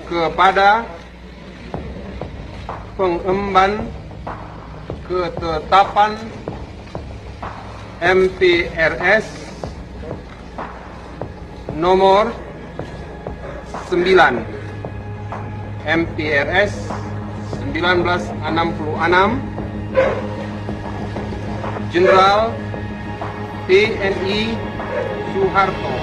kepada pengemban ketetapan MPRS nomor 9 MPRS 1966 Jenderal TNI Soeharto.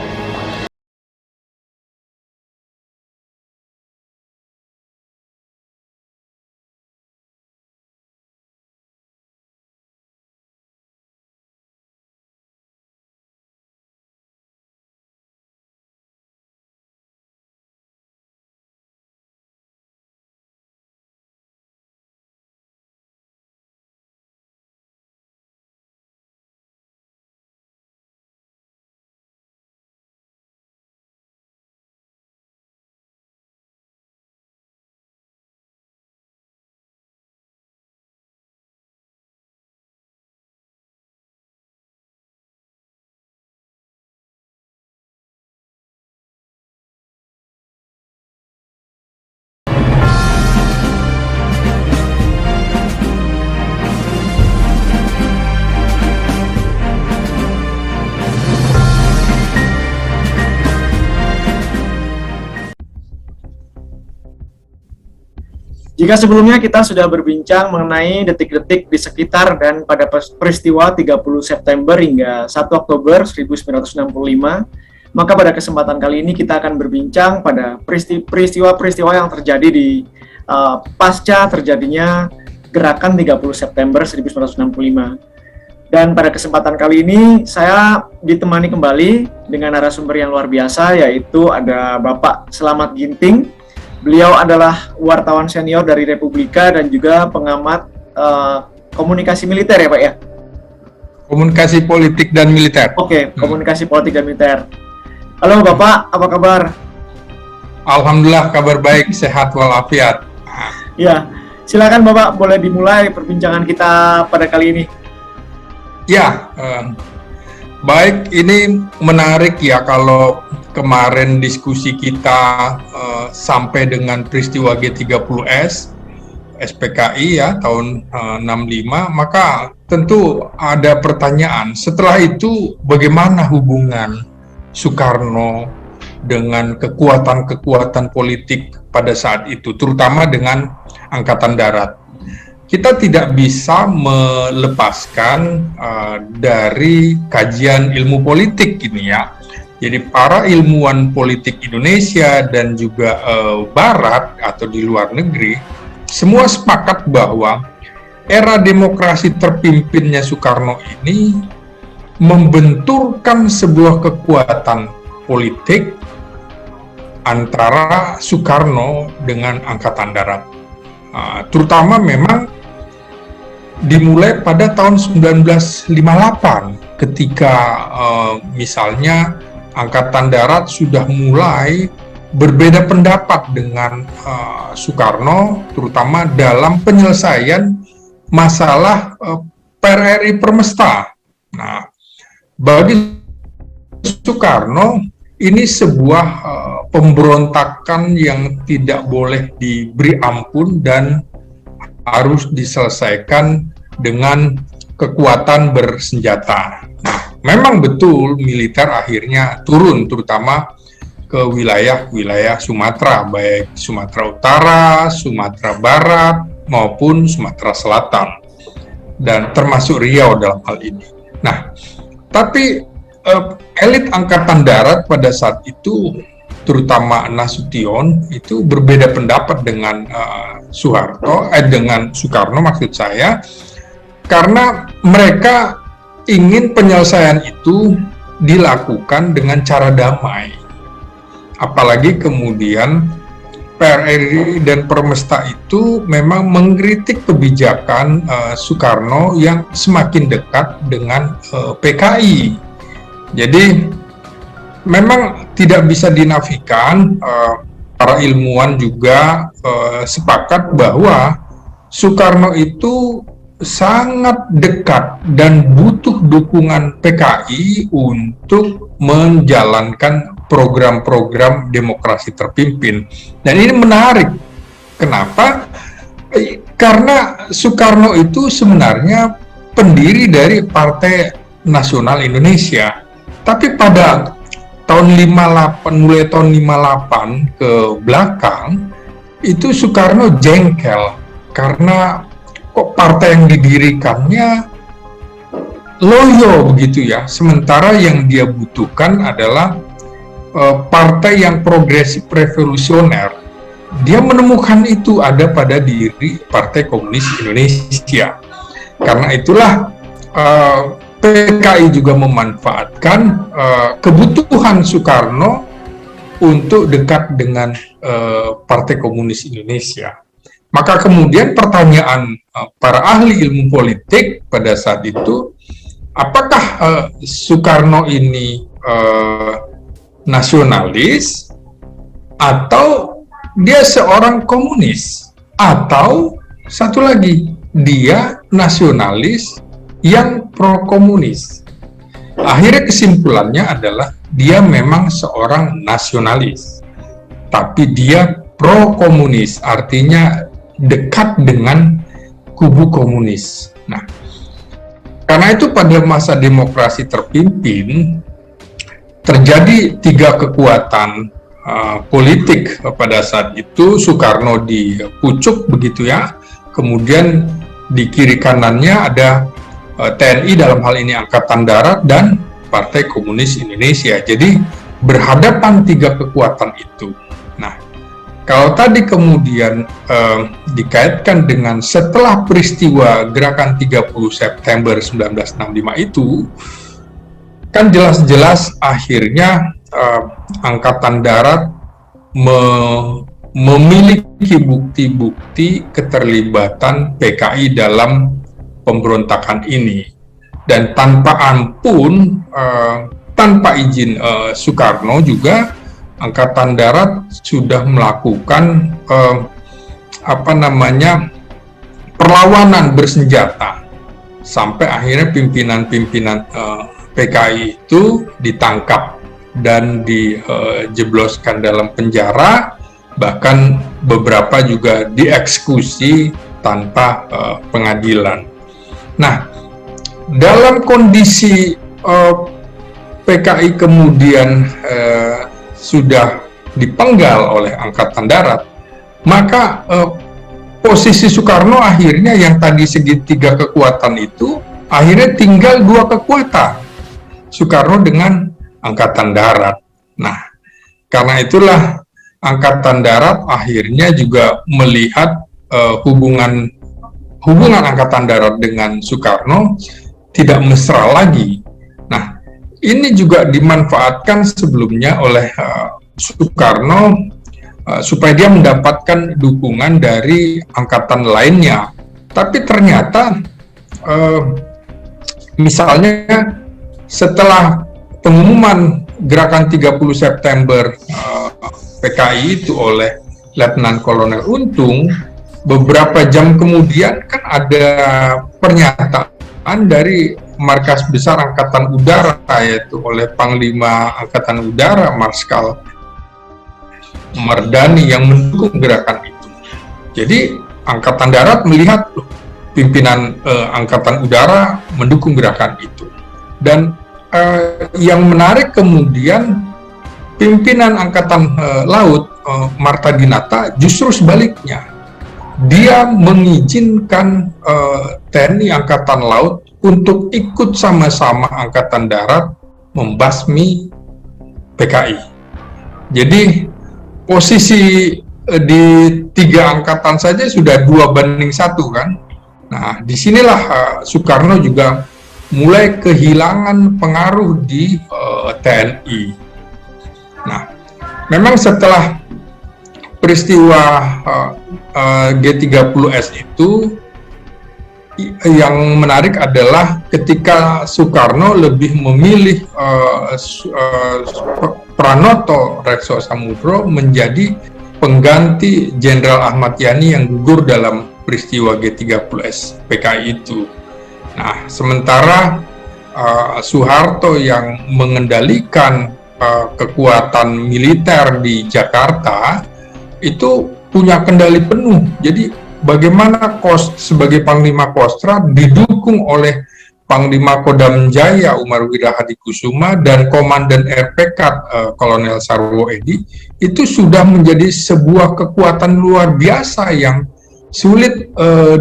Jika sebelumnya kita sudah berbincang mengenai detik-detik di sekitar dan pada peristiwa 30 September hingga 1 Oktober 1965, maka pada kesempatan kali ini kita akan berbincang pada peristiwa-peristiwa yang terjadi di pasca terjadinya gerakan 30 September 1965. Dan pada kesempatan kali ini saya ditemani kembali dengan narasumber yang luar biasa, yaitu ada Bapak Selamat Ginting. Beliau adalah wartawan senior dari Republika dan juga pengamat komunikasi militer ya Pak ya? Komunikasi politik dan militer. Oke, komunikasi politik dan militer. Halo Bapak, apa kabar? Alhamdulillah kabar baik, sehat walafiat. Ya, silakan Bapak, boleh dimulai perbincangan kita pada kali ini. Ya, baik, ini menarik ya kalau kemarin diskusi kita sampai dengan peristiwa G30S SPKI ya tahun 65, maka tentu ada pertanyaan setelah itu bagaimana hubungan Soekarno dengan kekuatan-kekuatan politik pada saat itu, terutama dengan Angkatan Darat. Kita tidak bisa melepaskan dari kajian ilmu politik ini ya. Jadi para ilmuwan politik Indonesia dan juga Barat atau di luar negeri semua sepakat bahwa era demokrasi terpimpinnya Soekarno ini membenturkan sebuah kekuatan politik antara Soekarno dengan Angkatan Darat. Terutama memang dimulai pada tahun 1958 ketika misalnya Angkatan Darat sudah mulai berbeda pendapat dengan Soekarno, terutama dalam penyelesaian masalah PRRI Permesta. Nah, bagi Soekarno ini sebuah pemberontakan yang tidak boleh diberi ampun dan harus diselesaikan dengan kekuatan bersenjata. Nah, memang betul militer akhirnya turun, terutama ke wilayah-wilayah Sumatera, baik Sumatera Utara, Sumatera Barat, maupun Sumatera Selatan, dan termasuk Riau dalam hal ini. Nah, tapi elit Angkatan Darat pada saat itu, terutama Nasution, itu berbeda pendapat dengan dengan Soekarno maksud saya, karena mereka ingin penyelesaian itu dilakukan dengan cara damai. Apalagi kemudian PRRI dan Permesta itu memang mengkritik kebijakan Soekarno yang semakin dekat dengan PKI. Jadi memang tidak bisa dinafikan, para ilmuwan juga sepakat bahwa Soekarno itu sangat dekat dan butuh dukungan PKI untuk menjalankan program-program demokrasi terpimpin. Dan ini menarik. Kenapa? Karena Soekarno itu sebenarnya pendiri dari Partai Nasional Indonesia. Tapi pada tahun 58, mulai tahun 58 ke belakang, itu Soekarno jengkel karena kok partai yang didirikannya loyo begitu ya, sementara yang dia butuhkan adalah partai yang progresif revolusioner. Dia menemukan itu ada pada diri Partai Komunis Indonesia. Karena itulah PKI juga memanfaatkan kebutuhan Soekarno untuk dekat dengan Partai Komunis Indonesia. Maka kemudian pertanyaan para ahli ilmu politik pada saat itu, apakah Soekarno ini nasionalis atau dia seorang komunis, atau satu lagi dia nasionalis yang pro-komunis? Akhirnya kesimpulannya adalah dia memang seorang nasionalis, tapi dia pro-komunis, artinya dekat dengan kubu komunis. Nah, karena itu pada masa demokrasi terpimpin terjadi tiga kekuatan politik pada saat itu. Soekarno dipucuk begitu ya, kemudian di kiri kanannya ada TNI, dalam hal ini Angkatan Darat, dan Partai Komunis Indonesia. Jadi berhadapan tiga kekuatan itu. Nah, kalau tadi kemudian dikaitkan dengan setelah peristiwa gerakan 30 September 1965 itu, kan jelas-jelas akhirnya Angkatan Darat memiliki bukti-bukti keterlibatan PKI dalam pemberontakan ini. Dan tanpa ampun, tanpa izin Soekarno juga, Angkatan Darat sudah melakukan perlawanan bersenjata sampai akhirnya pimpinan-pimpinan PKI itu ditangkap dan dijebloskan dalam penjara, bahkan beberapa juga dieksekusi tanpa pengadilan. Nah, dalam kondisi PKI kemudian sudah dipenggal oleh Angkatan Darat, maka posisi Soekarno akhirnya yang tadi segitiga kekuatan itu akhirnya tinggal dua kekuatan, Soekarno dengan Angkatan Darat. Nah, karena itulah Angkatan Darat akhirnya juga melihat hubungan Angkatan Darat dengan Soekarno tidak mesra lagi. Nah, ini juga dimanfaatkan sebelumnya oleh Soekarno supaya dia mendapatkan dukungan dari angkatan lainnya. Tapi ternyata misalnya setelah pengumuman gerakan 30 September PKI itu oleh Letnan Kolonel Untung, beberapa jam kemudian kan ada pernyataan dari Markas Besar Angkatan Udara, yaitu oleh Panglima Angkatan Udara Marskal Mardani yang mendukung gerakan itu. Jadi Angkatan Darat melihat pimpinan Angkatan Udara mendukung gerakan itu. Dan yang menarik kemudian pimpinan Angkatan Laut Marta Dinata justru sebaliknya. Dia mengizinkan TNI Angkatan Laut untuk ikut sama-sama Angkatan Darat membasmi PKI. Jadi posisi di tiga angkatan saja sudah 2-1 kan. Nah, disinilah Soekarno juga mulai kehilangan pengaruh di TNI. Nah, memang setelah peristiwa G30S itu, yang menarik adalah ketika Soekarno lebih memilih Pranoto Rekso Samudro menjadi pengganti Jenderal Ahmad Yani yang gugur dalam peristiwa G30S PKI itu. Nah, sementara Soeharto yang mengendalikan kekuatan militer di Jakarta itu punya kendali penuh. Jadi bagaimana sebagai Panglima Kostra didukung oleh Panglima Kodam Jaya Umar Wira Hadikusuma dan Komandan RPK Kolonel Sarwo Edi, itu sudah menjadi sebuah kekuatan luar biasa yang sulit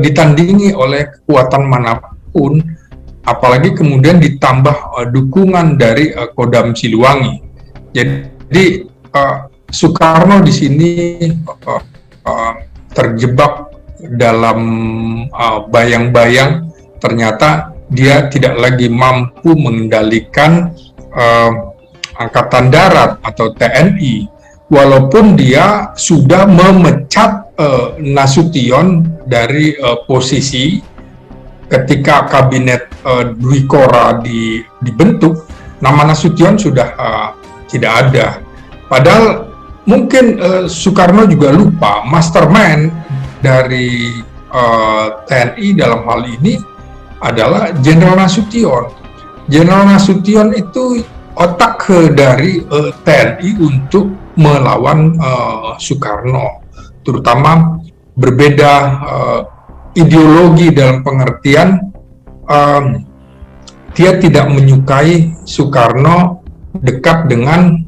ditandingi oleh kekuatan manapun, apalagi kemudian ditambah dukungan dari Kodam Siliwangi. Jadi Soekarno di sini terjebak dalam bayang-bayang, ternyata dia tidak lagi mampu mengendalikan Angkatan Darat atau TNI, walaupun dia sudah memecat Nasution dari posisi ketika kabinet Dwi Kora dibentuk. Nama Nasution sudah tidak ada. Padahal mungkin Soekarno juga lupa mastermind dari TNI dalam hal ini adalah Jenderal Nasution. Jenderal Nasution itu otak dari TNI untuk melawan Soekarno, terutama berbeda ideologi dalam pengertian dia tidak menyukai Soekarno dekat dengan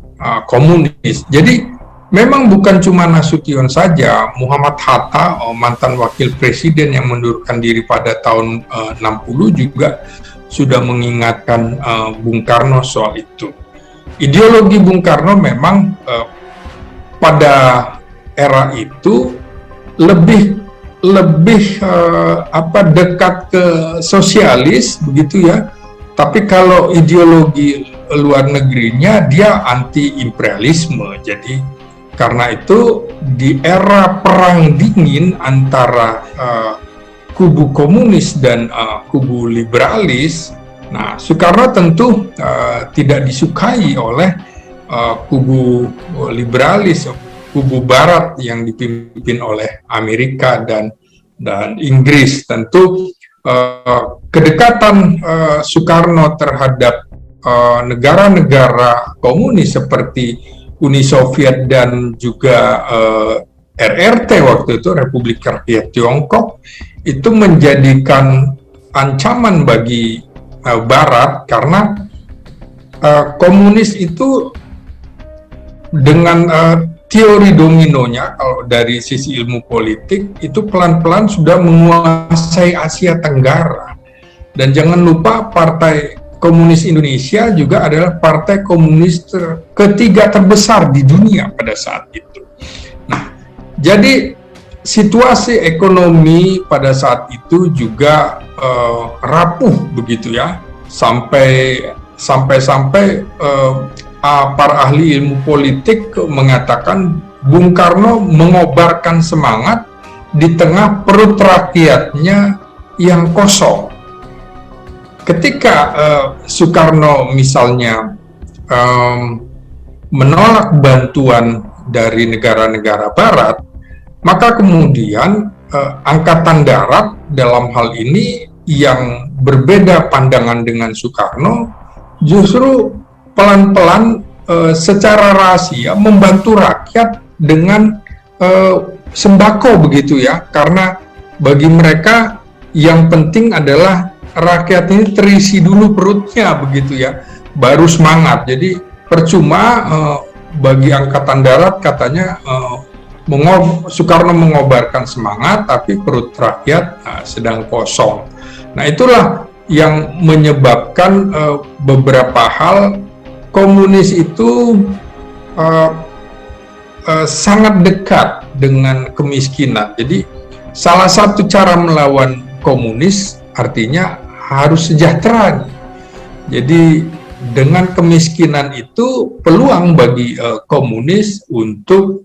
komunis. Jadi memang bukan cuma Nasution saja, Muhammad Hatta, mantan wakil presiden yang mundurkan diri pada tahun 60 juga sudah mengingatkan Bung Karno soal itu. Ideologi Bung Karno memang pada era itu lebih dekat ke sosialis begitu ya. Tapi kalau ideologi luar negerinya dia anti imperialisme. Jadi karena itu di era perang dingin antara kubu komunis dan kubu liberalis, nah Soekarno tentu tidak disukai oleh kubu liberalis, kubu barat yang dipimpin oleh Amerika dan Inggris. Tentu kedekatan Soekarno terhadap negara-negara komunis seperti Uni Soviet dan juga RRT waktu itu, Republik Rakyat Tiongkok, itu menjadikan ancaman bagi Barat karena komunis itu dengan teori dominonya, kalau dari sisi ilmu politik, itu pelan-pelan sudah menguasai Asia Tenggara. Dan jangan lupa Partai Komunis Indonesia juga adalah partai komunis ketiga terbesar di dunia pada saat itu. Nah, jadi situasi ekonomi pada saat itu juga rapuh begitu ya, sampai para ahli ilmu politik mengatakan Bung Karno mengobarkan semangat di tengah perut rakyatnya yang kosong. Ketika Soekarno misalnya menolak bantuan dari negara-negara Barat, maka kemudian Angkatan Darat dalam hal ini yang berbeda pandangan dengan Soekarno justru pelan-pelan secara rahasia membantu rakyat dengan sembako begitu ya, karena bagi mereka yang penting adalah rakyat ini terisi dulu perutnya begitu ya, baru semangat. Jadi percuma bagi Angkatan Darat katanya Soekarno mengobarkan semangat tapi perut rakyat sedang kosong. Nah itulah yang menyebabkan beberapa hal komunis itu sangat dekat dengan kemiskinan. Jadi salah satu cara melawan komunis artinya harus sejahtera. Jadi dengan kemiskinan itu peluang bagi komunis untuk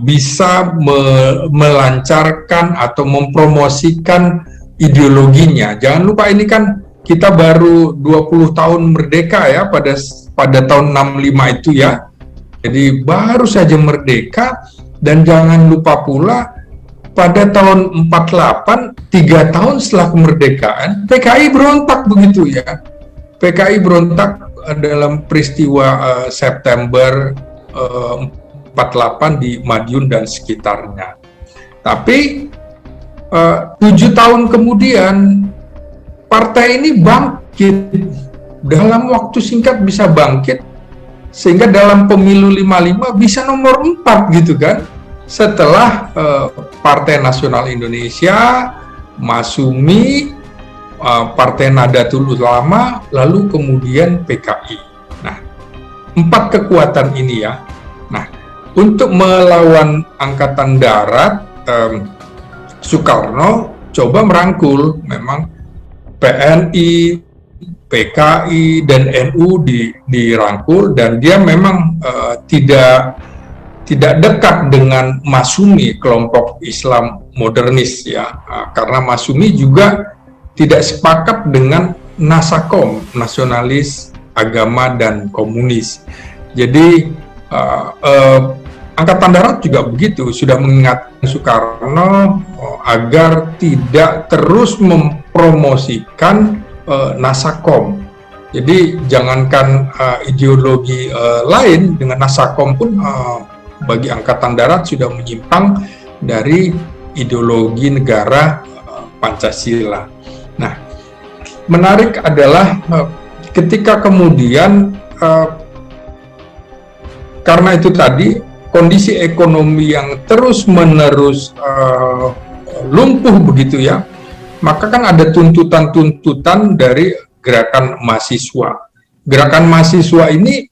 bisa melancarkan atau mempromosikan ideologinya. Jangan lupa ini kan kita baru 20 tahun merdeka ya pada tahun 65 itu ya. Jadi baru saja merdeka, dan jangan lupa pula pada tahun 48, 3 tahun setelah kemerdekaan, PKI berontak begitu ya. PKI berontak dalam peristiwa September 48 di Madiun dan sekitarnya. Tapi 7 tahun kemudian partai ini bangkit, dalam waktu singkat bisa bangkit, sehingga dalam pemilu 55 bisa nomor 4 gitu kan. Setelah Partai Nasional Indonesia, Masumi, Partai Nahdlatul Ulama, lalu kemudian PKI. Nah, 4 kekuatan ini ya. Nah, untuk melawan Angkatan Darat, Soekarno coba merangkul memang PNI, PKI, dan NU dirangkul, dan dia memang tidak dekat dengan Masumi, kelompok Islam modernis ya, karena Masumi juga tidak sepakat dengan Nasakom, nasionalis agama dan komunis. Jadi Angkatan Darat juga begitu, sudah mengingatkan Soekarno agar tidak terus mempromosikan Nasakom. Jadi jangankan ideologi lain, dengan Nasakom pun bagi Angkatan Darat sudah menyimpang dari ideologi negara Pancasila. Nah, menarik adalah ketika kemudian karena itu tadi kondisi ekonomi yang terus-menerus lumpuh begitu ya, maka kan ada tuntutan-tuntutan dari gerakan mahasiswa. Gerakan mahasiswa ini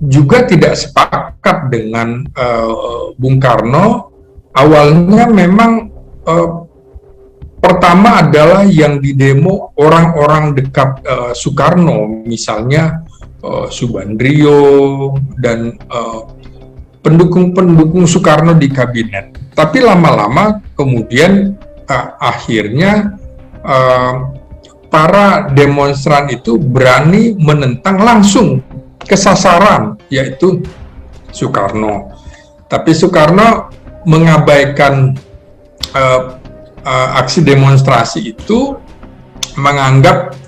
juga tidak sepakat dengan Bung Karno. Awalnya memang pertama adalah yang didemo orang-orang dekat Soekarno, misalnya Subandrio dan pendukung-pendukung Soekarno di kabinet. Tapi lama-lama kemudian akhirnya para demonstran itu berani menentang langsung ke sasaran, yaitu Soekarno. Tapi Soekarno mengabaikan aksi demonstrasi itu, menganggap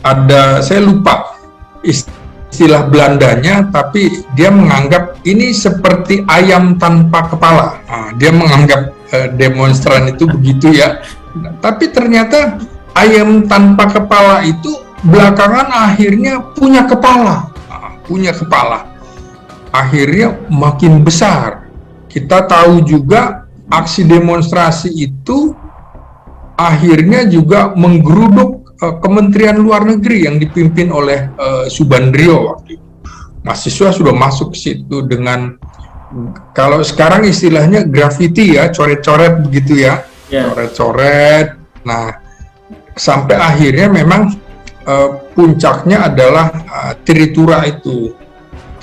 ada, saya lupa istilah Belandanya, tapi dia menganggap ini seperti ayam tanpa kepala. Dia menganggap demonstran itu begitu ya. Tapi ternyata ayam tanpa kepala itu belakangan akhirnya punya kepala. Akhirnya makin besar. Kita tahu juga aksi demonstrasi itu akhirnya juga menggeruduk Kementerian Luar Negeri yang dipimpin oleh Subandrio waktu itu. Mahasiswa sudah masuk ke situ dengan, kalau sekarang istilahnya grafiti ya, coret-coret begitu ya, coret-coret. Nah, sampai akhirnya memang puncaknya adalah Tritura itu,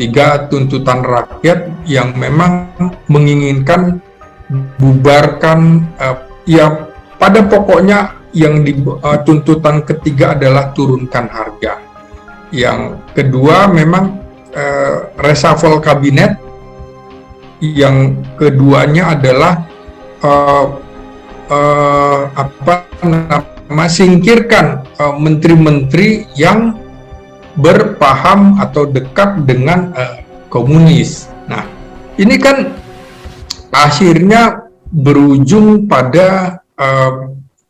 3 tuntutan rakyat yang memang menginginkan bubarkan, ya pada pokoknya yang tuntutan ketiga adalah turunkan harga. Yang kedua memang reshuffle kabinet. Yang keduanya adalah singkirkan menteri-menteri yang berpaham atau dekat dengan komunis. Nah, ini kan akhirnya berujung pada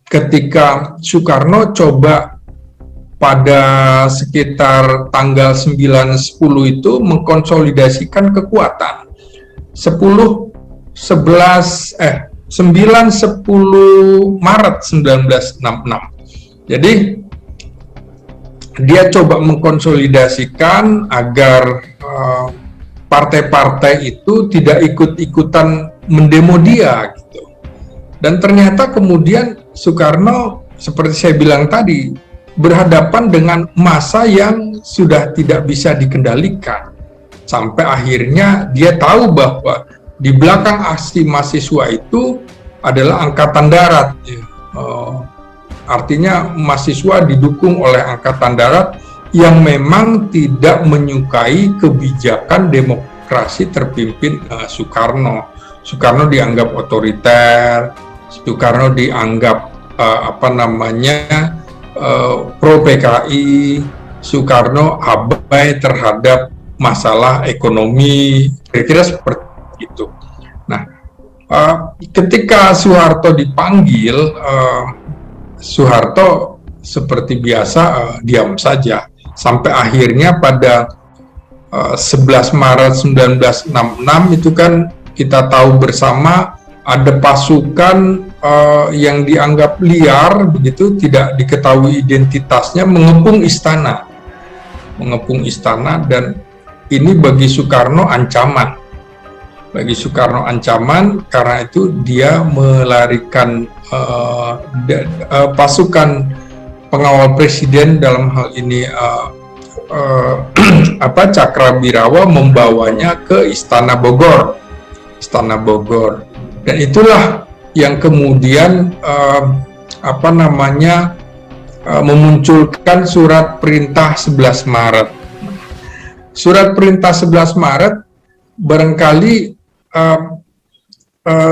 ketika Soekarno coba pada sekitar tanggal 9-10 itu mengkonsolidasikan kekuatan. 9-10 Maret 1966. Jadi dia coba mengkonsolidasikan agar partai-partai itu tidak ikut-ikutan mendemo dia gitu. Dan ternyata kemudian Soekarno, seperti saya bilang tadi, berhadapan dengan massa yang sudah tidak bisa dikendalikan. Sampai akhirnya dia tahu bahwa di belakang aksi mahasiswa itu adalah Angkatan Darat. Artinya mahasiswa didukung oleh Angkatan Darat yang memang tidak menyukai kebijakan demokrasi terpimpin Soekarno. Soekarno dianggap otoriter, Soekarno dianggap pro PKI, Soekarno abai terhadap masalah ekonomi, kira-kira seperti itu. Nah, ketika Soeharto dipanggil, Soeharto seperti biasa diam saja, sampai akhirnya pada 11 Maret 1966 itu kan kita tahu bersama ada pasukan yang dianggap liar, begitu, tidak diketahui identitasnya, mengepung istana, dan ini bagi Soekarno ancaman. Bagi Soekarno ancaman, karena itu dia melarikan pasukan pengawal presiden, dalam hal ini Cakrawirawa, membawanya ke Istana Bogor. Dan itulah yang kemudian memunculkan surat perintah 11 Maret. Surat perintah 11 Maret barangkali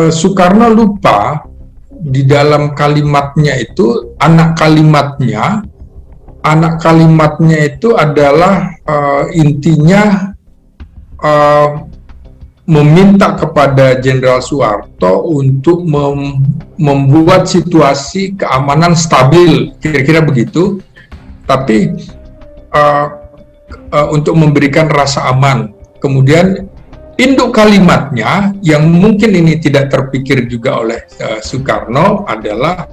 Soekarno lupa di dalam kalimatnya itu, anak kalimatnya itu adalah intinya meminta kepada Jenderal Soeharto untuk membuat situasi keamanan stabil, kira-kira begitu, tapi untuk memberikan rasa aman. Kemudian induk kalimatnya yang mungkin ini tidak terpikir juga oleh Soekarno adalah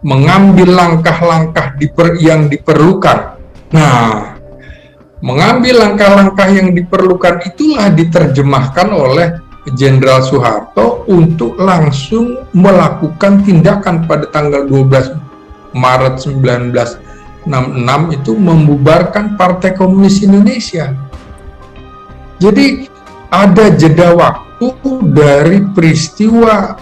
mengambil langkah-langkah yang diperlukan. Nah, mengambil langkah-langkah yang diperlukan itulah diterjemahkan oleh Jenderal Soeharto untuk langsung melakukan tindakan pada tanggal 12 Maret 1966 itu membubarkan Partai Komunis Indonesia. Jadi ada jeda waktu dari peristiwa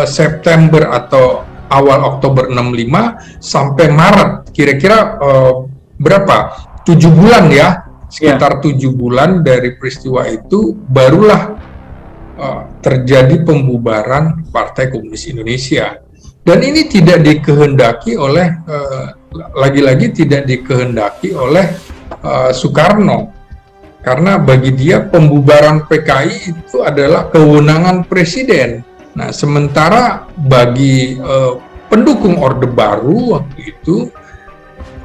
September atau awal Oktober 65 sampai Maret, kira-kira berapa? 7 bulan ya, sekitar 7 bulan dari peristiwa itu barulah terjadi pembubaran Partai Komunis Indonesia. Dan ini tidak dikehendaki oleh, lagi-lagi tidak dikehendaki oleh Soekarno, karena bagi dia pembubaran PKI itu adalah kewenangan presiden. Nah, sementara bagi pendukung Orde Baru waktu itu,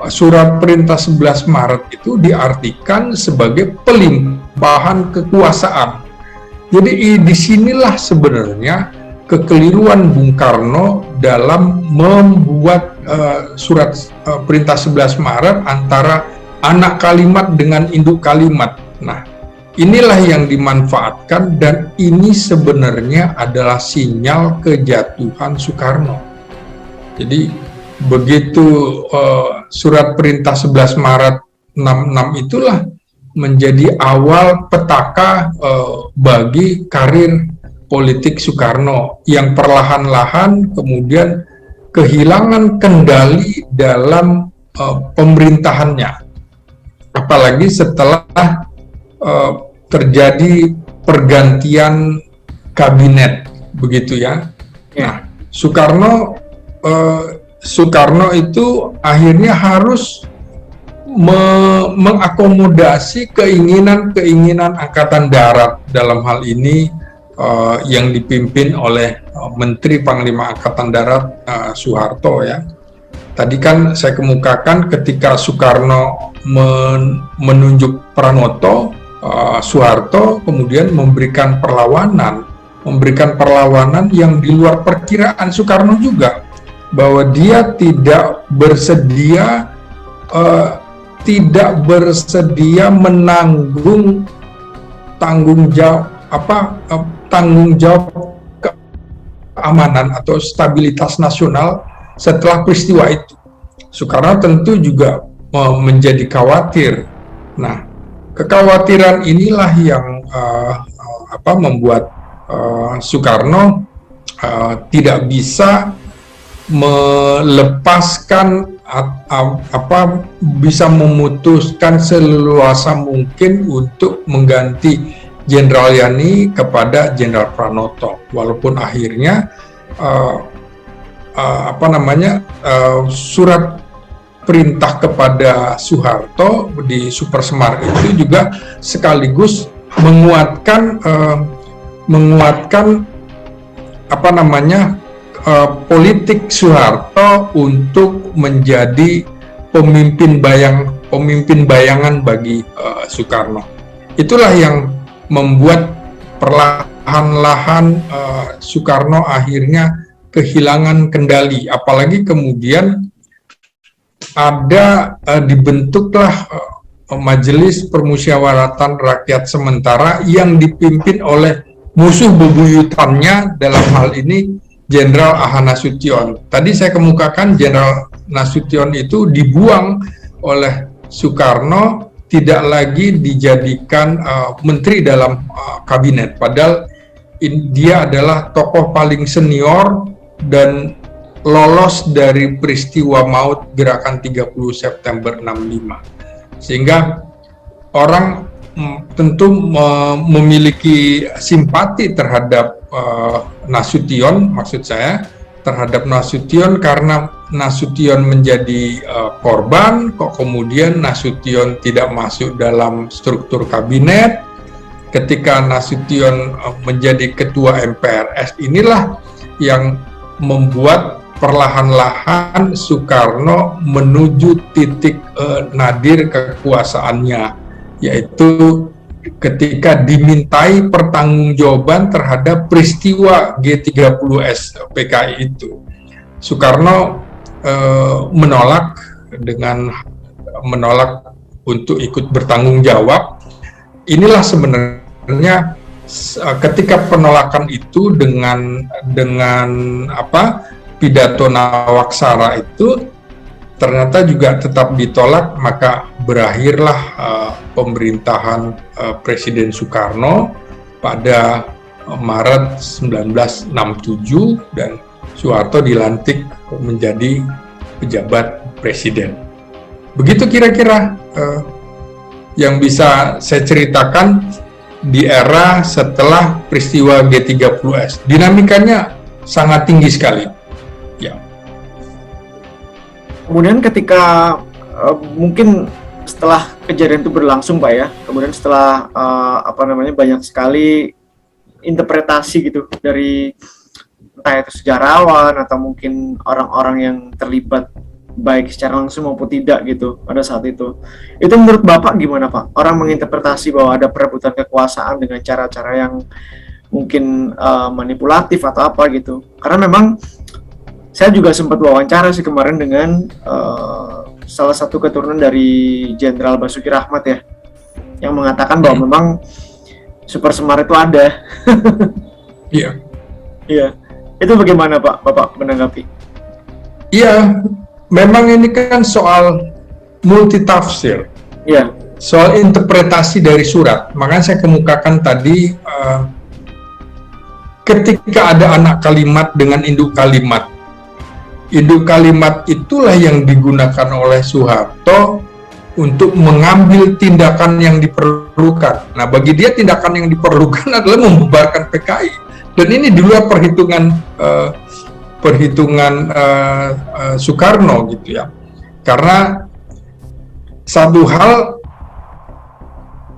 surat perintah 11 Maret itu diartikan sebagai pelimpahan kekuasaan. Jadi disinilah sebenarnya kekeliruan Bung Karno dalam membuat surat perintah 11 Maret antara anak kalimat dengan induk kalimat. Nah, inilah yang dimanfaatkan, dan ini sebenarnya adalah sinyal kejatuhan Soekarno. Jadi begitu surat perintah 11 Maret 66 itulah menjadi awal petaka bagi karir politik Soekarno yang perlahan-lahan kemudian kehilangan kendali dalam pemerintahannya, apalagi setelah terjadi pergantian kabinet, begitu ya. Nah, Soekarno itu akhirnya harus mengakomodasi keinginan Angkatan Darat, dalam hal ini yang dipimpin oleh Menteri Panglima Angkatan Darat Soeharto ya. Tadi kan saya kemukakan ketika Soekarno menunjuk Pranoto, Soeharto kemudian memberikan perlawanan yang di luar perkiraan Soekarno juga, bahwa dia tidak bersedia menanggung tanggung jawab keamanan atau stabilitas nasional setelah peristiwa itu. Soekarno tentu juga menjadi khawatir. Nah, kekhawatiran inilah yang membuat Soekarno tidak bisa melepaskan bisa memutuskan seleluasa mungkin untuk mengganti Jenderal Yani kepada Jenderal Pranoto, walaupun akhirnya surat perintah kepada Soeharto di Super Semar itu juga sekaligus menguatkan politik Soeharto untuk menjadi pemimpin bayangan bagi Soekarno. Itulah yang membuat perlahan-lahan Soekarno akhirnya kehilangan kendali, apalagi kemudian dibentuklah Majelis Permusyawaratan Rakyat Sementara yang dipimpin oleh musuh bebuyutannya, dalam hal ini Jenderal A.H. Nasution. Tadi saya kemukakan Jenderal Nasution itu dibuang oleh Soekarno, tidak lagi dijadikan menteri dalam kabinet, padahal dia adalah tokoh paling senior dan lolos dari peristiwa maut gerakan 30 September 65. Sehingga orang tentu memiliki simpati terhadap Nasution, maksud saya terhadap Nasution, karena Nasution menjadi korban, kok kemudian Nasution tidak masuk dalam struktur kabinet. Ketika Nasution menjadi ketua MPRS, inilah yang membuat perlahan-lahan Soekarno menuju titik nadir kekuasaannya, yaitu ketika dimintai pertanggungjawaban terhadap peristiwa G30S PKI itu. Soekarno menolak untuk ikut bertanggung jawab. Inilah sebenarnya ketika penolakan itu dengan pidato Nawaksara itu ternyata juga tetap ditolak, maka berakhirlah pemerintahan Presiden Soekarno pada Maret 1967 dan Soeharto dilantik menjadi pejabat presiden. Begitu kira-kira yang bisa saya ceritakan di era setelah peristiwa G30S. Dinamikanya sangat tinggi sekali. Ya. Kemudian ketika mungkin setelah kejadian itu berlangsung, Pak, ya, kemudian setelah banyak sekali interpretasi gitu dari entah itu sejarawan atau mungkin orang-orang yang terlibat baik secara langsung maupun tidak gitu pada saat itu menurut Bapak gimana, Pak? Orang menginterpretasi bahwa ada perebutan kekuasaan dengan cara-cara yang mungkin manipulatif atau apa gitu. Karena memang saya juga sempat wawancara sih kemarin dengan salah satu keturunan dari Jenderal Basuki Rahmat ya, yang mengatakan bahwa memang Super Semar itu ada. Iya. Iya. Itu bagaimana, Pak, Bapak menanggapi? Iya, memang ini kan soal multitafsir. Iya. Soal interpretasi dari surat. Makanya saya kemukakan tadi ketika ada anak kalimat dengan induk kalimat. Induk kalimat itulah yang digunakan oleh Soeharto untuk mengambil tindakan yang diperlukan. Nah, bagi dia tindakan yang diperlukan adalah membubarkan PKI. Dan ini di luar perhitungan Soekarno gitu ya. Karena satu hal,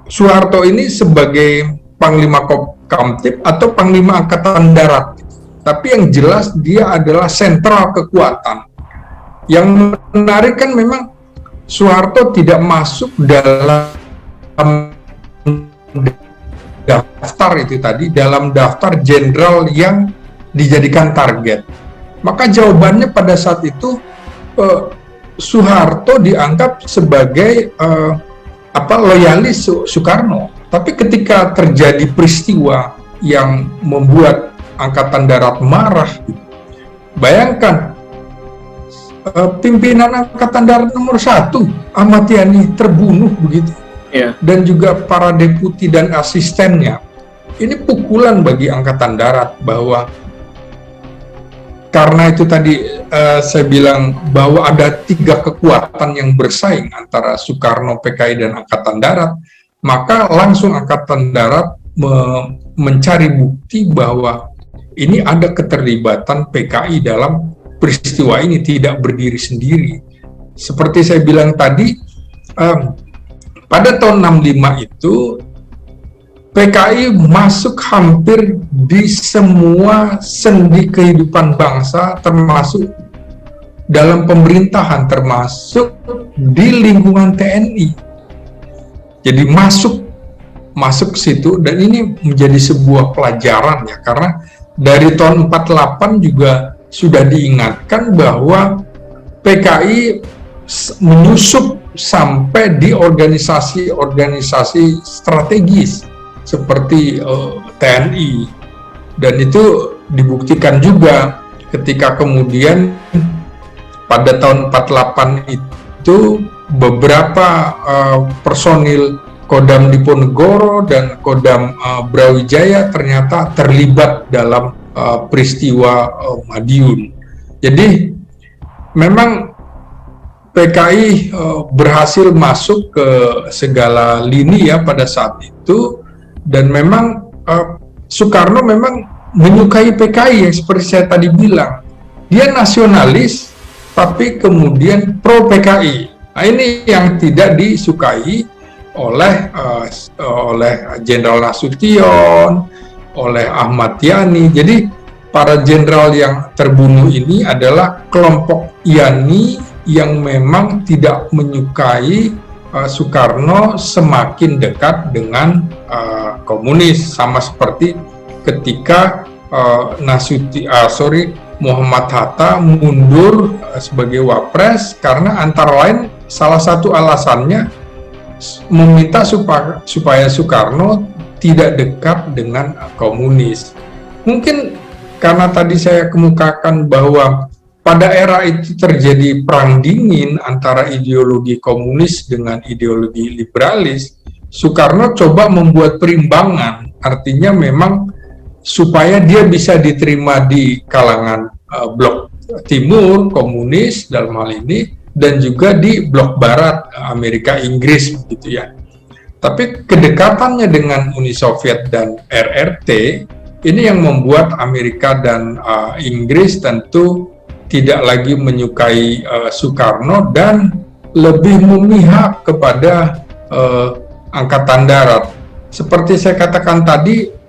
Soeharto ini sebagai Panglima Kamtib atau Panglima Angkatan Darat. Tapi yang jelas dia adalah sentral kekuatan. Yang menarik kan memang Soeharto tidak masuk dalam daftar itu tadi, dalam daftar jenderal yang dijadikan target. Maka jawabannya pada saat itu Soeharto dianggap sebagai loyalis Soekarno. Tapi ketika terjadi peristiwa yang membuat Angkatan Darat marah, bayangkan pimpinan Angkatan Darat nomor 1 Ahmad Yani terbunuh begitu. Yeah. Dan juga para deputi dan asistennya. Ini pukulan bagi Angkatan Darat, bahwa karena itu tadi saya bilang bahwa ada 3 kekuatan yang bersaing antara Soekarno, PKI, dan Angkatan Darat, maka langsung Angkatan Darat mencari bukti bahwa ini ada keterlibatan PKI dalam peristiwa ini, tidak berdiri sendiri. Seperti saya bilang tadi, pada tahun 65 itu PKI masuk hampir di semua sendi kehidupan bangsa, termasuk dalam pemerintahan, termasuk di lingkungan TNI. Jadi masuk situ, dan ini menjadi sebuah pelajaran ya, karena dari tahun 48 juga sudah diingatkan bahwa PKI menyusup sampai di organisasi-organisasi strategis seperti TNI, dan itu dibuktikan juga ketika kemudian pada tahun 48 itu beberapa personil Kodam Diponegoro dan Kodam Brawijaya ternyata terlibat dalam peristiwa Madiun. Jadi memang PKI berhasil masuk ke segala lini ya pada saat itu, dan memang Soekarno memang menyukai PKI yang seperti saya tadi bilang. Dia nasionalis tapi kemudian pro PKI. Nah, ini yang tidak disukai oleh Jenderal Nasution, oleh Ahmad Yani. Jadi para jenderal yang terbunuh ini adalah kelompok Yani yang memang tidak menyukai Soekarno semakin dekat dengan komunis, sama seperti ketika Muhammad Hatta mundur sebagai wapres karena antara lain salah satu alasannya meminta supaya Soekarno tidak dekat dengan komunis. Mungkin karena tadi saya kemukakan bahwa pada era itu terjadi perang dingin antara ideologi komunis dengan ideologi liberalis, Soekarno coba membuat perimbangan, artinya memang supaya dia bisa diterima di kalangan blok timur komunis dalam hal ini, dan juga di blok barat Amerika Inggris gitu ya. Tapi kedekatannya dengan Uni Soviet dan RRT ini yang membuat Amerika dan Inggris tentu tidak lagi menyukai Soekarno dan lebih memihak kepada Angkatan Darat. Seperti saya katakan tadi,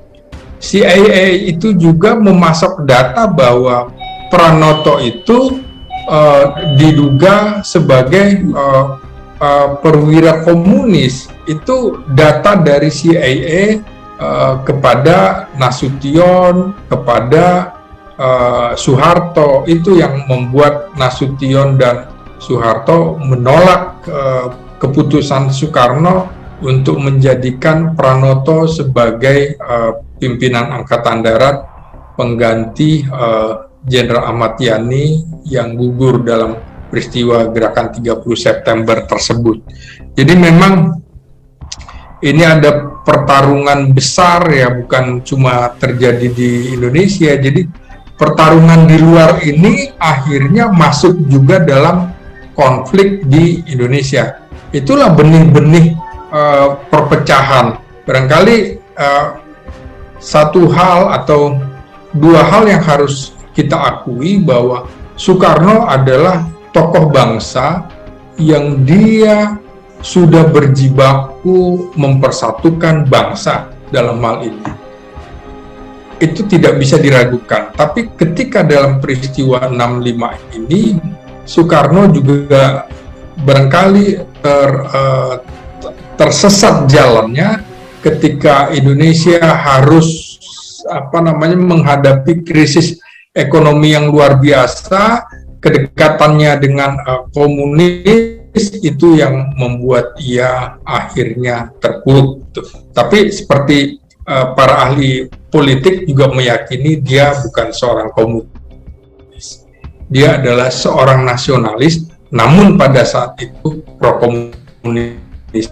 CIA itu juga memasok data bahwa Pranoto itu diduga sebagai perwira komunis. Itu data dari CIA kepada Nasution, kepada Soeharto. Itu yang membuat Nasution dan Soeharto menolak keputusan Soekarno untuk menjadikan Pranoto sebagai pimpinan Angkatan Darat pengganti Jenderal Ahmad Yani yang gugur dalam peristiwa gerakan 30 September tersebut. Jadi memang ini ada pertarungan besar ya, bukan cuma terjadi di Indonesia. Jadi pertarungan di luar ini akhirnya masuk juga dalam konflik di Indonesia. Itulah benih-benih perpecahan. Barangkali satu hal atau dua hal yang harus kita akui, bahwa Soekarno adalah tokoh bangsa yang dia sudah berjibaku mempersatukan bangsa dalam hal ini. Itu tidak bisa diragukan. Tapi ketika dalam peristiwa 65 ini, Soekarno juga barangkali tersesat jalannya ketika Indonesia harus menghadapi krisis ekonomi yang luar biasa. Kedekatannya dengan komunis itu yang membuat ia akhirnya terpuruk. Tapi seperti para ahli politik juga meyakini dia bukan seorang komunis. Dia adalah seorang nasionalis, namun pada saat itu pro-komunis.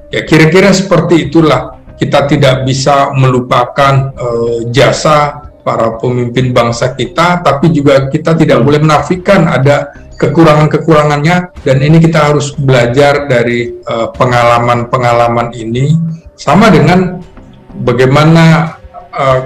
Ya kira-kira seperti itulah. Kita tidak bisa melupakan jasa para pemimpin bangsa kita, tapi juga kita tidak boleh menafikan ada kekurangan-kekurangannya, dan ini kita harus belajar dari pengalaman-pengalaman ini. Sama dengan bagaimana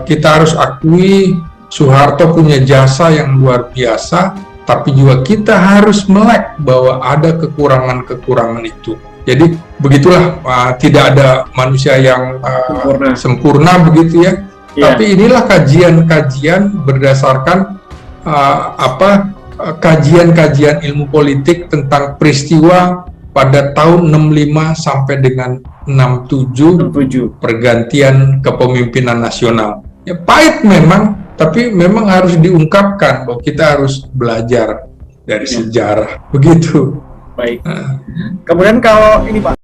kita harus akui Soeharto punya jasa yang luar biasa, tapi juga kita harus melek bahwa ada kekurangan-kekurangan itu. Jadi begitulah, tidak ada manusia yang sempurna begitu ya. Tapi inilah kajian-kajian berdasarkan kajian-kajian ilmu politik tentang peristiwa pada tahun 65 sampai dengan 67 pergantian kepemimpinan nasional. Ya pahit memang, tapi memang harus diungkapkan bahwa kita harus belajar dari sejarah. Begitu. Baik. Kemudian kalau ini Pak,